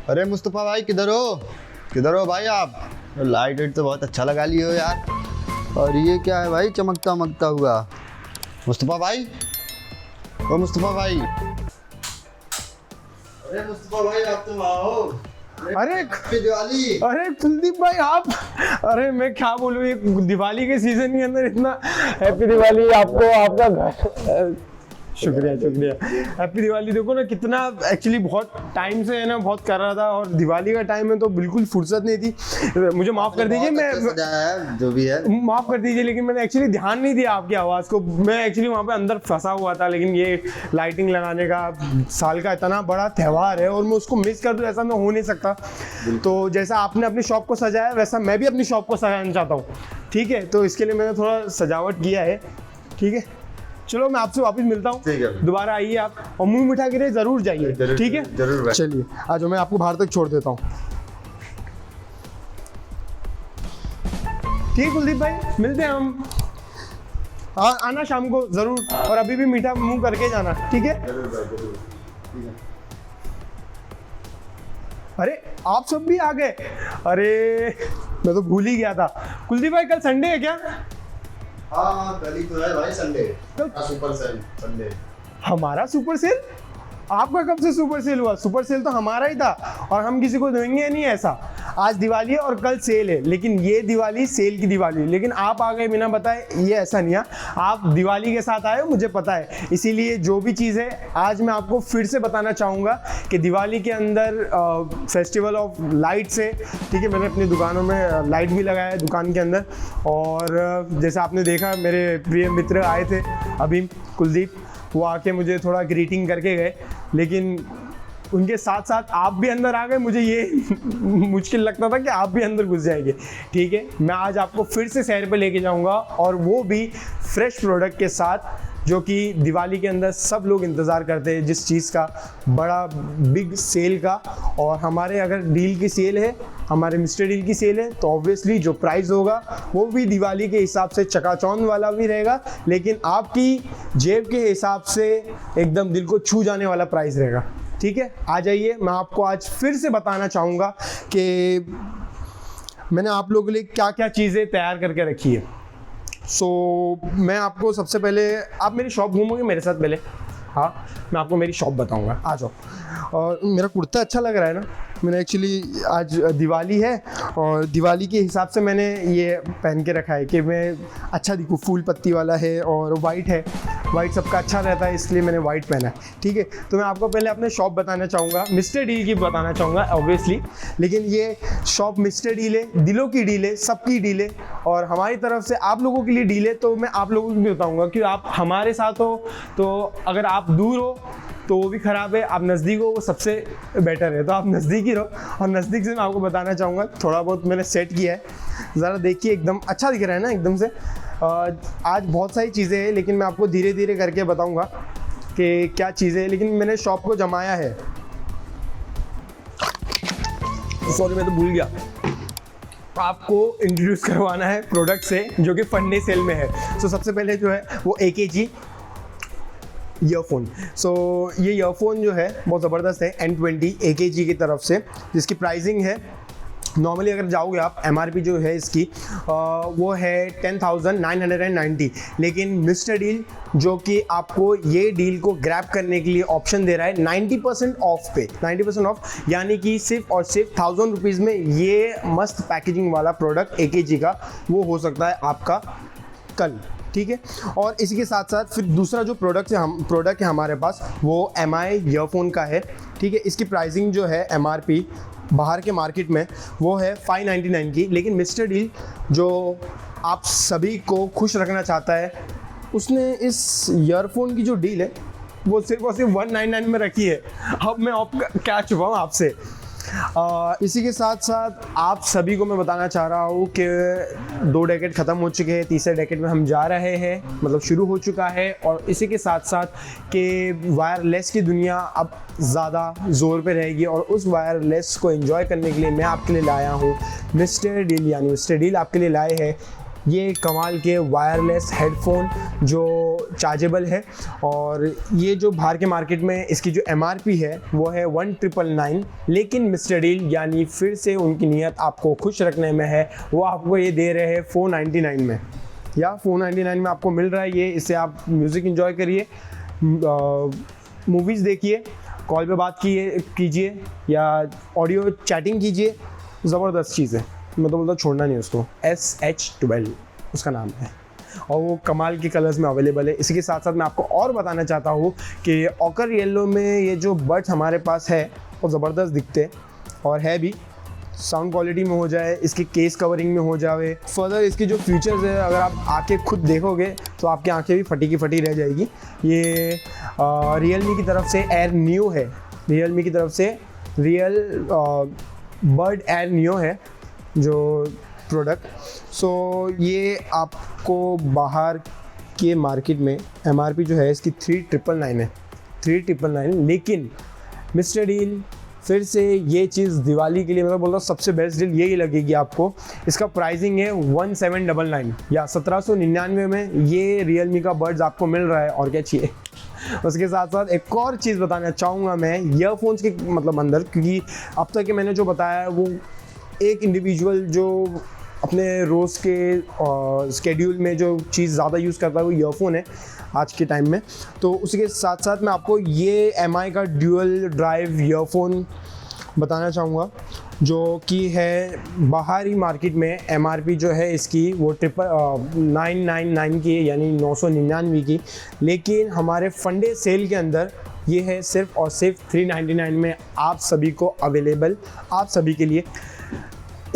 अरे मुस्तफ़ा भाई किधर हो भाई आप? लाइट वेट तो बहुत अच्छा लगा लिए हो यार। और ये क्या है भाई चमकता मकता हुआ? मुस्तफ़ा भाई, ओ मुस्तफ़ा भाई, अरे मुस्तफ़ा भाई आप तो वहाँ हो। अरे हैप्पी दिवाली। अरे कुलदीप भाई आप, अरे मैं क्या बोलूँ, ये दिवाली के सीजन के अंदर इतना हैप्पी दिवाली आपको, आपका घर। शुक्रिया। हैप्पी दिवाली। देखो ना कितना एक्चुअली बहुत टाइम से है ना, बहुत कर रहा था और दिवाली का टाइम है तो बिल्कुल फुर्सत नहीं थी। मुझे माफ़ कर दीजिए, मैं जो भी है माफ़ कर दीजिए, लेकिन मैंने एक्चुअली ध्यान नहीं दिया आपकी आवाज़ को। मैं एक्चुअली वहाँ पे अंदर फंसा हुआ था, लेकिन ये लाइटिंग लगाने का साल का इतना बड़ा त्यौहार है और मैं उसको मिस कर दूँ ऐसा मैं हो नहीं सकता। तो जैसा आपने अपनी शॉप को सजाया वैसा मैं भी अपनी शॉप को सजाना चाहता हूँ, ठीक है? तो इसके लिए मैंने थोड़ा सजावट किया है, ठीक है? चलो मैं आपसे वापस मिलता हूँ, दोबारा आइए आप और मुंह मिठा के लिए जरूर जाइए, ठीक है? जरूर। चलिए आ जाओ, मैं आपको बाहर तक छोड़ देता हूँ। ठीक कुलदीप भाई, मिलते हैं हम। हाँ आना शाम को जरूर, और अभी भी मीठा मुंह करके जाना, ठीक है? अरे आप सब भी आ गए? अरे मैं तो भूल ही गया था। कुलदीप भाई कल संडे है क्या? हाँ कल ही तो है भाई संडे, सुपर सेल संडे। हमारा सुपर सेल? आपका कब से सुपर सेल हुआ? सुपर सेल तो हमारा ही था और हम किसी को देंगे नहीं ऐसा। आज दिवाली है और कल सेल है, लेकिन ये दिवाली सेल की दिवाली है, लेकिन आप आ गए बिना बताए, ये ऐसा नहीं है। आप दिवाली के साथ आए हो, मुझे पता है, इसीलिए जो भी चीज़ है आज मैं आपको फिर से बताना चाहूँगा कि दिवाली के अंदर फेस्टिवल ऑफ लाइट्स है, ठीक है? मैंने अपनी दुकानों में लाइट भी लगाया है दुकान के अंदर, और जैसा आपने देखा मेरे प्रिय मित्र आए थे अभी, कुलदीप, वो आके मुझे थोड़ा ग्रीटिंग करके गए, लेकिन उनके साथ साथ आप भी अंदर आ गए। मुझे ये मुश्किल लगता था कि आप भी अंदर घुस जाएंगे, ठीक है? मैं आज आपको फिर से शहर पे लेके जाऊंगा, और वो भी फ्रेश प्रोडक्ट के साथ, जो कि दिवाली के अंदर सब लोग इंतज़ार करते हैं, जिस चीज़ का, बड़ा बिग सेल का। और हमारे अगर डील की सेल है, हमारे मिस्टर डील की सेल है, तो ऑब्वियसली जो प्राइस होगा वो भी दिवाली के हिसाब से चकाचौंध वाला भी रहेगा, लेकिन आपकी जेब के हिसाब से एकदम दिल को छू जाने वाला प्राइस रहेगा, ठीक है? आ जाइए, मैं आपको आज फिर से बताना चाहूँगा कि मैंने आप लोगों के लिए क्या क्या चीज़ें तैयार करके रखी है। मैं आपको सबसे पहले, आप मेरी शॉप घूमोगे मेरे साथ पहले? हाँ, मैं आपको मेरी शॉप बताऊंगा, आ जाओ। और मेरा कुर्ता अच्छा लग रहा है ना? मैंने एक्चुअली आज दिवाली है और दिवाली के हिसाब से मैंने ये पहन के रखा है कि मैं अच्छा दिखूँ। फूल पत्ती वाला है और वाइट है, वाइट सबका अच्छा रहता है, इसलिए मैंने वाइट पहना है, ठीक है? तो मैं आपको पहले अपने शॉप बताना चाहूँगा, मिस्टर डील की बताना चाहूँगा ऑब्वियसली, लेकिन ये शॉप मिस्टर डील है, दिलों की डील है, सबकी डील है, और हमारी तरफ से आप लोगों के लिए डील है। तो मैं आप लोगों को भी बताऊँगा कि आप हमारे साथ हो, तो अगर आप दूर हो तो वो भी ख़राब है, आप नज़दीक हो वो सबसे बेटर है, तो आप नज़दीक ही रहो। और नज़दीक से मैं आपको बताना चाहूँगा, थोड़ा बहुत मैंने सेट किया है, ज़रा देखिए, एकदम अच्छा दिख रहा है ना एकदम से। आज बहुत सारी चीज़ें हैं, लेकिन मैं आपको धीरे धीरे करके बताऊँगा कि क्या चीज़ें हैं, लेकिन मैंने शॉप को जमाया है। सॉरी मैं तो भूल गया, आपको इंट्रोड्यूस करवाना है प्रोडक्ट से जो कि फंडे सेल में है। सबसे पहले जो है वो AKG ईयरफोन। ये ईयरफोन जो है बहुत ज़बरदस्त है, N20 AKG की तरफ से, जिसकी प्राइसिंग है, नॉर्मली अगर जाओगे आप, MRP जो है इसकी वो है 10,990, लेकिन मिस्टर डील जो कि आपको ये डील को ग्रैब करने के लिए ऑप्शन दे रहा है 90% ऑफ पे, 90% ऑफ, यानी कि सिर्फ और सिर्फ 1000 रुपीज़ में ये मस्त पैकेजिंग वाला प्रोडक्ट AKG का वो हो सकता है आपका कल, ठीक है? और इसी के साथ साथ फिर दूसरा जो प्रोडक्ट है हमारे पास, वो MI ईयरफोन का है, ठीक है? इसकी प्राइसिंग जो है MRP बाहर के मार्केट में वो है 599 की, लेकिन मिस्टर डील जो आप सभी को खुश रखना चाहता है, उसने इस ईयरफोन की जो डील है वो सिर्फ और सिर्फ 199 में रखी है। अब मैं आपका क्या छुपाऊँ आपसे। इसी के साथ साथ आप सभी को मैं बताना चाह रहा हूँ कि 2 डेकेड ख़त्म हो चुके हैं, तीसरे डेकेड में हम जा रहे हैं, मतलब शुरू हो चुका है। और इसी के साथ साथ कि वायरलेस की दुनिया अब ज़्यादा ज़ोर पे रहेगी, और उस वायरलेस को एंजॉय करने के लिए मैं आपके लिए लाया हूँ मिस्टर डील, यानी मिस्टर डील आपके लिए लाए हैं ये कमाल के वायरलेस हेडफोन जो चार्जेबल है, और ये जो बाहर के मार्केट में इसकी जो MRP है वो है 1999, लेकिन मिस्टर डील यानी फिर से उनकी नीयत आपको खुश रखने में है, वो आपको ये दे रहे हैं 499 में, या 499 में आपको मिल रहा है ये। इससे आप म्यूज़िक एंजॉय करिए, मूवीज़ देखिए, कॉल पे बात कीजिए या ऑडियो चैटिंग कीजिए, ज़बरदस्त चीज़ है। मैं तो बोलता छोड़ना नहीं उसको। SH12 उसका नाम है, और वो कमाल के कलर्स में अवेलेबल है। इसी के साथ साथ मैं आपको और बताना चाहता हूँ कि ऑकर येलो में ये जो बड्स हमारे पास है वो ज़बरदस्त दिखते हैं, और है भी। साउंड क्वालिटी में हो जाए, इसकी केस कवरिंग में हो जाए, फर्दर इसकी जो फीचर्स है अगर आप आके खुद देखोगे तो आपकी आंखें भी फटी की फटी रह जाएगी। ये रियलमी की तरफ से एयर न्यू है, रियलमी की तरफ से रियल बड एयर न्यू है जो प्रोडक्ट। सो ये आपको बाहर के मार्केट में MRP जो है इसकी 3999 है, 3999, लेकिन मिस्टर डील फिर से ये चीज़ दिवाली के लिए मैं बोलता हूँ सबसे बेस्ट डील यही लगेगी आपको। इसका प्राइसिंग है 1799 या 1799 में ये रियलमी का बड्स आपको मिल रहा है, और क्या चाहिए। उसके साथ साथ एक और चीज़ बताना चाहूँगा मैं ईयरफोन्स के मतलब अंदर, क्योंकि अब तक के मैंने जो बताया है वो एक इंडिविजुअल जो अपने रोज़ के स्केड्यूल में जो चीज़ ज़्यादा यूज़ करता है वो ईयरफोन है आज के टाइम में। तो उसके साथ साथ मैं आपको ये MI का ड्यूअल ड्राइव ईयरफोन बताना चाहूँगा, जो कि है बाहरी मार्केट में MRP जो है इसकी वो 999 की, यानी 999 की, लेकिन हमारे फंडे सेल के अंदर ये है सिर्फ और सिर्फ 399 में आप सभी को अवेलेबल, आप सभी के लिए।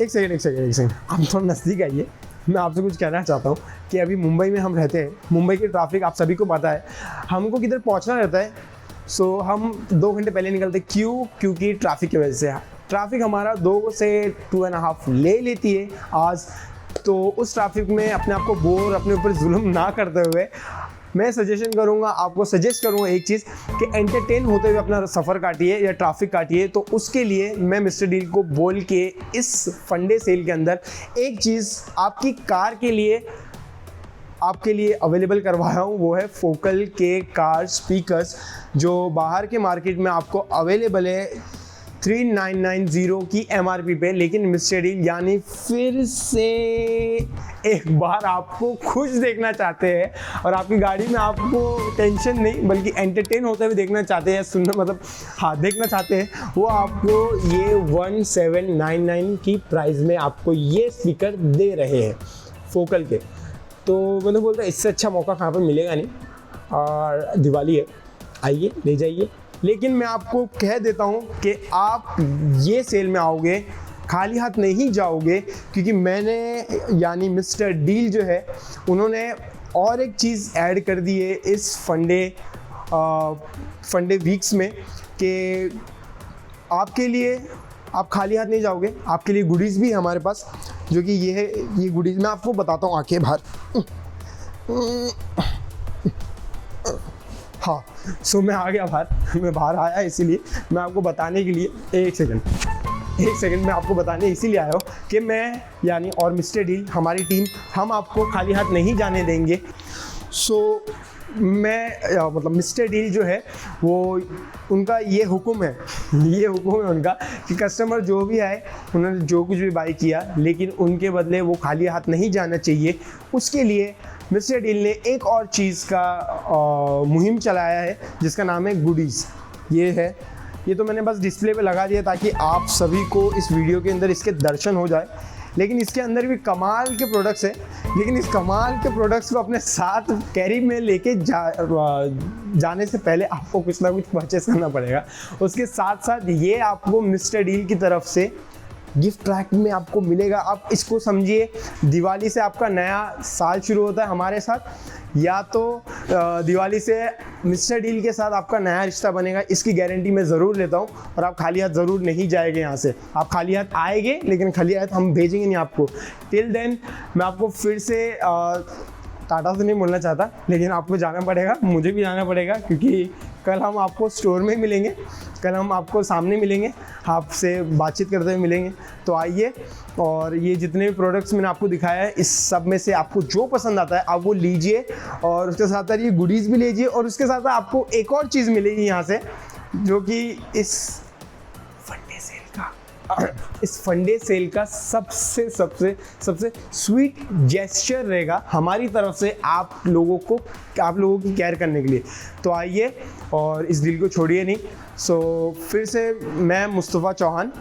एक सेकेंड आप थोड़ा नज़दीक आइए, मैं आपसे कुछ कहना चाहता हूँ कि अभी मुंबई में हम रहते हैं, मुंबई की ट्रैफिक आप सभी को पता है, हमको किधर पहुँचना रहता है। सो हम 2 घंटे पहले निकलते हैं, क्यों? क्योंकि ट्रैफिक की वजह से ट्रैफिक हमारा 2 से 2.5 ले लेती है आज। तो उस ट्रैफिक में अपने आप को बोर, अपने ऊपर जुल्म ना करते हुए मैं सजेस्ट करूँगा एक चीज़ कि एंटरटेन होते हुए अपना सफ़र काटिए या ट्रैफिक काटिए। तो उसके लिए मैं मिस्टर डील को बोल के इस फंडे सेल के अंदर एक चीज़ आपकी कार के लिए आपके लिए अवेलेबल करवाया हूँ, वो है फोकल के कार स्पीकर्स, जो बाहर के मार्केट में आपको अवेलेबल है 3990 की MRP पे, लेकिन मिस्टर डील यानी फिर से एक बार आपको खुश देखना चाहते हैं और आपकी गाड़ी में आपको टेंशन नहीं बल्कि एंटरटेन होते हुए देखना चाहते हैं, सुनना मतलब देखना चाहते हैं, वो आपको ये 1799 की प्राइस में आपको ये स्पीकर दे रहे हैं फोकल के। तो मैंने बोलता इससे अच्छा मौका कहाँ पर मिलेगा नहीं, और दिवाली है, आइए ले जाइए। लेकिन मैं आपको कह देता हूँ कि आप ये सेल में आओगे खाली हाथ नहीं जाओगे, क्योंकि मैंने यानी मिस्टर डील जो है उन्होंने और एक चीज़ ऐड कर दी है इस फंडे वीक्स में कि आपके लिए आप खाली हाथ नहीं जाओगे, आपके लिए गुडीज़ भी है हमारे पास, जो कि ये है। ये गुडीज़ मैं आपको बताता हूँ, आके बाहर हाँ। सो मैं आ गया बाहर, मैं बाहर आया इसीलिए मैं आपको बताने के लिए एक सेकंड मैं आपको बताने इसीलिए आया हूँ कि मैं यानी और मिस्टर डील हमारी टीम हम आपको खाली हाथ नहीं जाने देंगे। सो मैं मतलब मिस्टर डील जो है वो उनका ये हुक्म है उनका कि कस्टमर जो भी आए उन्होंने जो कुछ भी बाई किया, लेकिन उनके बदले वो खाली हाथ नहीं जाना चाहिए। उसके लिए मिस्टर डील ने एक और चीज़ का मुहिम चलाया है जिसका नाम है गुडीज़। ये तो मैंने बस डिस्प्ले पे लगा दिया ताकि आप सभी को इस वीडियो के अंदर इसके दर्शन हो जाए, लेकिन इसके अंदर भी कमाल के प्रोडक्ट्स हैं। लेकिन इस कमाल के प्रोडक्ट्स को अपने साथ कैरी में लेके जाने से पहले आपको कुछ ना कुछ परचेस करना पड़ेगा। उसके साथ साथ ये आपको मिस्टर डील की तरफ से गिफ्ट ट्रैक में आपको मिलेगा। आप इसको समझिए दिवाली से आपका नया साल शुरू होता है हमारे साथ, या तो दिवाली से मिस्टर डील के साथ आपका नया रिश्ता बनेगा, इसकी गारंटी मैं ज़रूर लेता हूँ। और आप खाली हाथ ज़रूर नहीं जाएंगे यहाँ से, आप खाली हाथ आएंगे लेकिन खाली हाथ हम भेजेंगे नहीं आपको। टिल देन मैं आपको फिर से टाटा से नहीं बोलना चाहता, लेकिन आपको जाना पड़ेगा, मुझे भी जाना पड़ेगा, क्योंकि कल हम आपको स्टोर में मिलेंगे, कल हम आपको सामने मिलेंगे, आपसे बातचीत करते हुए मिलेंगे। तो आइए, और ये जितने भी प्रोडक्ट्स मैंने आपको दिखाया है, इस सब में से आपको जो पसंद आता है आप वो लीजिए, और उसके साथ साथ ये गुडीज़ भी लीजिए, और उसके साथ साथ आपको एक और चीज़ मिलेगी यहाँ से, जो कि इस फंडे सेल का सबसे सबसे सबसे स्वीट जेस्चर रहेगा हमारी तरफ से आप लोगों की केयर करने के लिए। तो आइए और इस दिल को छोड़िए नहीं। सो फिर से मैं मुस्तफ़ा चौहान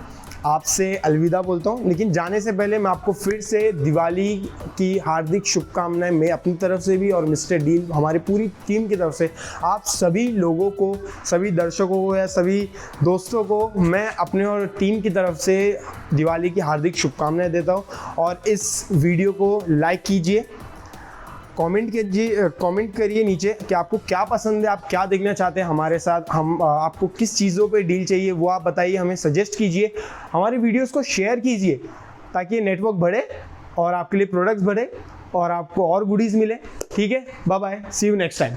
आपसे अलविदा बोलता हूँ, लेकिन जाने से पहले मैं आपको फिर से दिवाली की हार्दिक शुभकामनाएं मैं अपनी तरफ से भी और मिस्टर डील हमारी पूरी टीम की तरफ से आप सभी लोगों को, सभी दर्शकों को या सभी दोस्तों को मैं अपने और टीम की तरफ से दिवाली की हार्दिक शुभकामनाएं देता हूँ। और इस वीडियो को लाइक कीजिए, कमेंट करिए नीचे कि आपको क्या पसंद है, आप क्या देखना चाहते हैं हमारे साथ, हम आपको किस चीज़ों पे डील चाहिए वो आप बताइए, हमें सजेस्ट कीजिए, हमारे वीडियोस को शेयर कीजिए ताकि ये नेटवर्क बढ़े और आपके लिए प्रोडक्ट्स बढ़े और आपको और गुडीज़ मिले। ठीक है, bye bye, see you next time.